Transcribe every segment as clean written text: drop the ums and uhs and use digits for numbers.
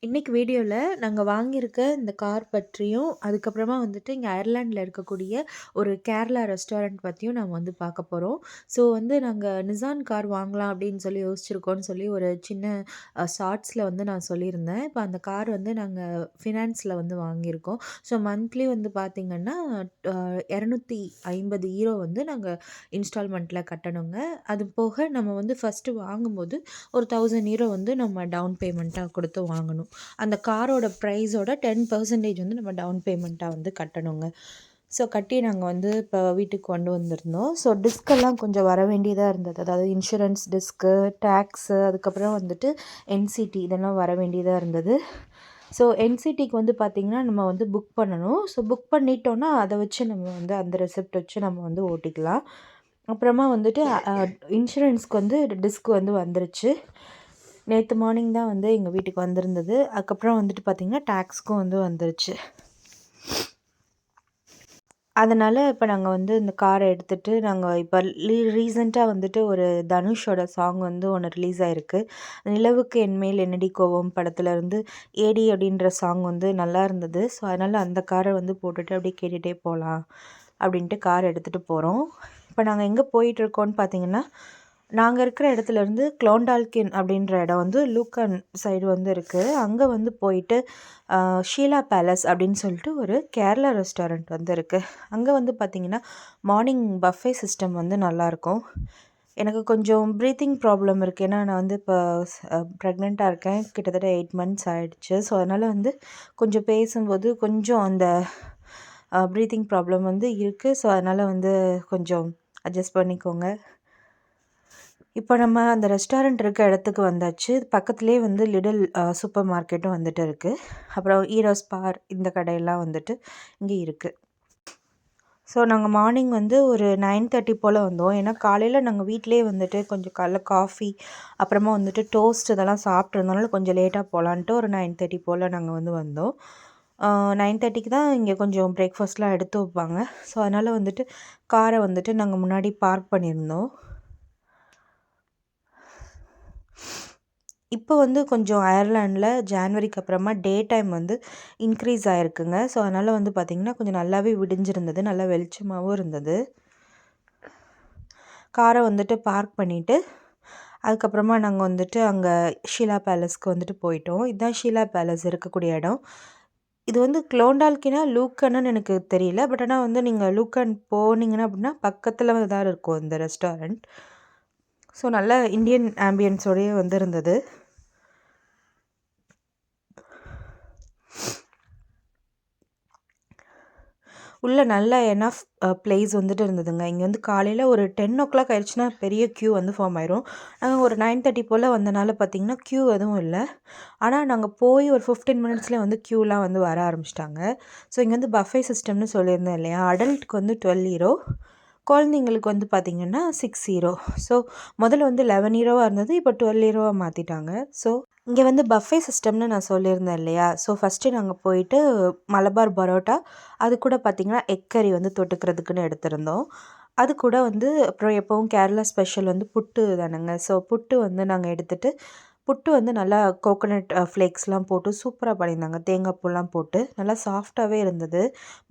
இன்னைக்கு வீடியோல நாங்க வாங்கியிருக்க இந்த கார் பற்றியும், அதுக்கப்புறமா வந்துட்டு இங்க அயர்லாண்ட்ல இருக்கக்கூடிய ஒரு கேரளா ரெஸ்டாரண்ட் பத்தியும் நாம வந்து பார்க்க போறோம். ஸோ வந்து நாங்க நிசான் கார் வாங்கலாம் அப்படின்னு சொல்லி யோசிச்சிருக்கோம்னு சொல்லி ஒரு சின்ன ஷார்ட்ஸ்ல வந்து நான் சொல்லியிருந்தேன். இப்ப அந்த கார் வந்து நாங்க ஃபினான்ஸ்ல வந்து வாங்கியிருக்கோம். ஸோ மந்த்லி வந்து பார்த்தீங்கன்னா, அ €250 வந்து நாங்க இன்ஸ்டால்மெண்ட்ல கட்டணுங்க. அது போக நம்ம வந்து ஃபர்ஸ்ட்டு வாங்கும்போது ஒரு €1000 வந்து நம்ம டவுன் பேமெண்ட்டா குடுத்து வாங்கணும். அந்த காரோட ப்ரைஸோட 10% வந்து நம்ம டவுன் பேமெண்ட்டா வந்து கட்டணுங்க. ஸோ கட்டி நாங்க வந்து இப்போ வீட்டுக்கு கொண்டு வந்திருந்தோம். ஸோ டிஸ்கெல்லாம் கொஞ்சம் வர வேண்டியதா இருந்தது. அதாவது இன்சூரன்ஸ் டிஸ்க்கு, டேக்ஸு, அதுக்கப்புறம் வந்துட்டு என்சிடி இதெல்லாம் வர வேண்டியதா இருந்தது. ஸோ என்சிடிக்கு வந்து பார்த்திங்கன்னா, நம்ம வந்து புக் பண்ணணும். ஸோ புக் பண்ணிட்டோம்னா, அத வச்சு நம்ம வந்து அந்த ரெசிப்ட் வச்சு நம்ம வந்து ஓட்டிக்கலாம். அப்புறமா வந்துட்டு இன்சூரன்ஸ்க்கு வந்து டிஸ்க் வந்து வந்துருச்சு. நேத்து மார்னிங் தான் வந்து எங்க வீட்டுக்கு வந்திருந்தது. அதுக்கப்புறம் வந்துட்டு பார்த்திங்கன்னா, டேக்ஸ்க்கும் வந்து வந்துருச்சு. அதனால இப்ப நாங்க வந்து இந்த கார எடுத்துட்டு நாங்க இப்ப ரீசென்ட்டா வந்துட்டு ஒரு தனுஷோட சாங் வந்து ஒண்ணு ரிலீஸ் ஆயிருக்கு. "நிலவுக்கு என்மேல் என்னடி கோவம்" படத்துலருந்து "ஏடி" அப்படின்ற சாங் வந்து நல்லா இருந்தது. ஸோ அதனால அந்த கார வந்து போட்டுட்டு அப்படியே கேட்டுட்டே போலாம் அப்படின்ட்டு கார் எடுத்துட்டு போறோம். இப்ப நாங்க எங்க போயிட்டுருக்கோம்னு பார்த்தீங்கன்னா, நாங்க இருக்கிற இடத்துலருந்து குளோண்டால்கின் அப்படின்ற இடம் வந்து லூக்கன் சைடு வந்து இருக்கு. அங்க வந்து போயிட்டு ஷீலா பேலஸ் அப்படின்னு சொல்லிட்டு ஒரு கேரளா ரெஸ்டாரண்ட் வந்து இருக்கு. அங்க வந்து பார்த்தீங்கன்னா, மார்னிங் பஃபே சிஸ்டம் வந்து நல்லாயிருக்கும். எனக்கு கொஞ்சம் ப்ரீத்திங் ப்ராப்ளம் இருக்கு. ஏன்னா நான் வந்து இப்போ ப்ரெக்னென்ட்டா இருக்கேன். கிட்டத்தட்ட 8 மந்த்ஸ் ஆயிடுச்சு. ஸோ அதனால வந்து கொஞ்சம் பேசும்போது கொஞ்சம் அந்த ப்ரீத்திங் ப்ராப்ளம் வந்து இருக்கு. ஸோ அதனால வந்து கொஞ்சம் அட்ஜஸ்ட் பண்ணிக்கோங்க. இப்போ நம்ம அந்த ரெஸ்டாரண்ட் இருக்க இடத்துக்கு வந்தாச்சு. பக்கத்திலேயே வந்து லிடில் சூப்பர் மார்க்கெட்டும் வந்துட்டு இருக்கு. அப்புறம் ஈரோஸ் பார் இந்த கடையெல்லாம் வந்துட்டு இங்கே இருக்கு. ஸோ நாங்க மார்னிங் வந்து ஒரு 9:30 போல வந்தோம். ஏன்னா காலையில நாங்க வீட்டிலேயே வந்துட்டு கொஞ்சம் காலைல காஃபி, அப்புறமா வந்துட்டு டோஸ்ட் இதெல்லாம் சாப்பிட்ருந்தனால கொஞ்சம் லேட்டா போலான்ட்டு ஒரு 9:30 போல நாங்க வந்து வந்தோம். 9:30க்கு தான் இங்கே கொஞ்சம் பிரேக்ஃபாஸ்ட்லாம் எடுத்து வைப்பாங்க. ஸோ அதனால வந்துட்டு காரை வந்துட்டு நாங்க முன்னாடி பார்க் பண்ணியிருந்தோம். இப்போ வந்து கொஞ்சம் அயர்லாண்டில ஜான்வரிக்கு அப்புறமா டே டைம் வந்து இன்க்ரீஸ் ஆயிருக்குங்க. ஸோ அதனால வந்து பார்த்திங்கன்னா, கொஞ்சம் நல்லாவே விடிஞ்சிருந்தது. நல்லா வெளிச்சமாவும் இருந்தது. கார வந்துட்டு பார்க் பண்ணிட்டு, அதுக்கப்புறமா நாங்க வந்துட்டு அங்க ஷீலா பேலஸ்க்கு வந்துட்டு போயிட்டோம். இதுதான் ஷீலா பேலஸ் இருக்கக்கூடிய இடம். இது வந்து குளோண்டால்கினா, லூக்கன்னு எனக்கு தெரியல. பட் ஆனா வந்து நீங்க லூக்கன் போனீங்கன்னா அப்படின்னா, பக்கத்துல தான் இருக்கும் இந்த ரெஸ்டாரண்ட். ஸோ நல்ல இந்தியன் ஆம்பியன்ஸோடயே வந்து இருந்தது. உள்ள நல்ல எனஃப் பிளேஸ் வந்துட்டு இருந்ததுங்க. இங்கே வந்து காலையில் ஒரு 10:00 ஆயிடுச்சுன்னா பெரிய க்யூ வந்து ஃபார்ம் ஆயிரும். நாங்கள் ஒரு 9:30 போல் வந்தனால பார்த்தீங்கன்னா க்யூ எதுவும் இல்லை. ஆனால் நாங்கள் போய் ஒரு 15 மினிட்ஸ்லேயே வந்து க்யூலாம் வந்து வர ஆரம்பிச்சிட்டாங்க. ஸோ இங்கே வந்து பஃபே சிஸ்டம்னு சொல்லியிருந்தேன் இல்லையா, அடல்ட்டுக்கு வந்து €12, குழந்தைங்களுக்கு வந்து பார்த்திங்கன்னா €6. ஸோ முதல்ல வந்து €11 இருந்தது, இப்போ €12 மாற்றிட்டாங்க. ஸோ இங்கே வந்து பஃபே சிஸ்டம்னு நான் சொல்லியிருந்தேன் இல்லையா, ஸோ ஃபஸ்ட்டு நாங்கள் போயிட்டு மலபார் பரோட்டா, அது கூட பார்த்திங்கன்னா எக் கறி வந்து தொட்டுக்கிறதுக்குன்னு எடுத்திருந்தோம். அது கூட வந்து அப்புறம் எப்போவும் கேரளா ஸ்பெஷல் வந்து புட்டு தானேங்க. ஸோ புட்டு வந்து நாங்கள் எடுத்துகிட்டு, புட்டு வந்து நல்லா கோகோனட் ஃப்ளேக்ஸ்லாம் போட்டு சூப்பராக பண்ணியிருந்தாங்க. தேங்காய் பூலாம் போட்டு நல்லா சாஃப்டாகவே இருந்தது.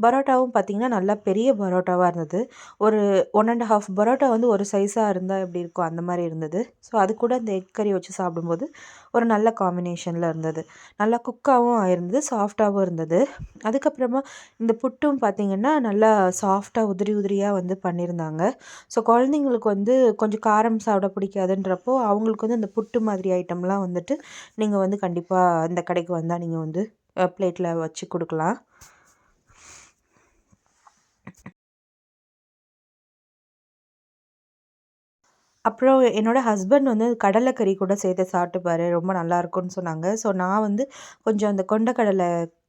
பரோட்டாவும் பார்த்திங்கன்னா நல்லா பெரிய பரோட்டாவாக இருந்தது. ஒரு 1 1/2 பரோட்டா வந்து ஒரு சைஸாக இருந்தால் எப்படி இருக்கும் அந்த மாதிரி இருந்தது. ஸோ அது கூட அந்த எக் கறி வச்சு சாப்பிடும்போது ஒரு நல்ல காம்பினேஷனில் இருந்தது. நல்லா குக்காகவும் ஆயிருந்தது, சாஃப்டாகவும் இருந்தது. அதுக்கப்புறமா இந்த புட்டும் பார்த்திங்கன்னா நல்லா சாஃப்டாக உதிரி உதிரியாக வந்து பண்ணியிருந்தாங்க. ஸோ குழந்தைங்களுக்கு வந்து கொஞ்சம் காரம் சாப்பிட பிடிக்காதுன்றப்போ அவங்களுக்கு வந்து இந்த புட்டு மாதிரி ஐட்டம்லாம் வந்துட்டு நீங்கள் வந்து கண்டிப்பாக இந்த கடைக்கு வந்தால் நீங்கள் வந்து பிளேட்டில் வச்சு கொடுக்கலாம். அப்புறம் என்னோட ஹஸ்பண்ட் வந்து கடலைக்கறி கூட சேர்த்து சாப்பிட்டு பாரு, ரொம்ப நல்லாயிருக்கும்னு சொன்னாங்க. ஸோ நான் வந்து கொஞ்சம் அந்த கொண்டைக்கடலை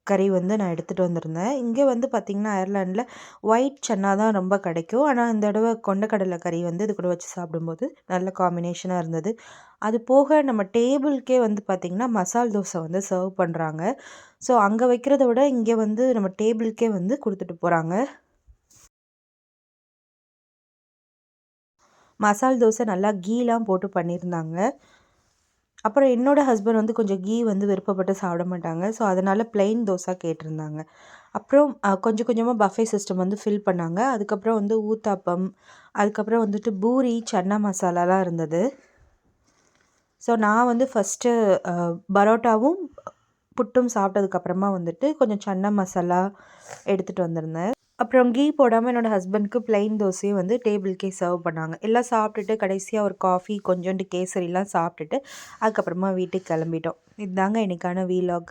கறி வந்து நான் எடுத்துகிட்டு வந்திருந்தேன். இங்கே வந்து பார்த்திங்கன்னா அயர்லாண்டில் ஒயிட் சன்னா தான் ரொம்ப கிடைக்கும். ஆனால் இந்த தடவை கொண்டைக்கடலை கறி வந்து இது கூட வச்சு சாப்பிடும்போது நல்ல காம்பினேஷனாக இருந்தது. அது போக நம்ம டேபிளுக்கே வந்து பார்த்திங்கன்னா மசால் தோசை வந்து சர்வ் பண்ணுறாங்க. ஸோ அங்கே வைக்கிறத விட இங்கே வந்து நம்ம டேபிளுக்கே வந்து கொடுத்துட்டு போகிறாங்க. மசால் தோசை நல்லா கீலாம் போட்டு பண்ணியிருந்தாங்க. அப்புறம் என்னோடய ஹஸ்பண்ட் வந்து கொஞ்சம் கீ வந்து விருப்பப்பட்டு சாப்பிட மாட்டாங்க. ஸோ, அதனால் ப்ளெயின் தோசை கேட்டிருந்தாங்க. அப்புறம் கொஞ்சம் கொஞ்சமாக பஃபே சிஸ்டம் வந்து ஃபில் பண்ணாங்க. அதுக்கப்புறம் வந்து ஊத்தாப்பம், அதுக்கப்புறம் வந்துட்டு பூரி, சன்னா மசாலாலாம் இருந்தது. ஸோ, நான் வந்து ஃபஸ்ட்டு பரோட்டாவும், புட்டும் சாப்பிட்டதுக்கப்புறமா வந்துட்டு கொஞ்சம் சன்னா மசாலா எடுத்துகிட்டு வந்திருந்தேன். அப்புறம் கீ போடாமல் என்னோடய ஹஸ்பண்ட்க்கு ப்ளைன் தோசையும் வந்து டேபிள்க்கே சர்வ் பண்ணாங்க. எல்லாம் சாப்பிட்டுட்டு கடைசியாக ஒரு காஃபி, கொஞ்சோண்டு கேசரிலாம் சாப்பிட்டுட்டு அதுக்கப்புறமா வீட்டுக்கு கிளம்பிட்டோம். இதுதாங்க இன்னைக்கான வீலாக்.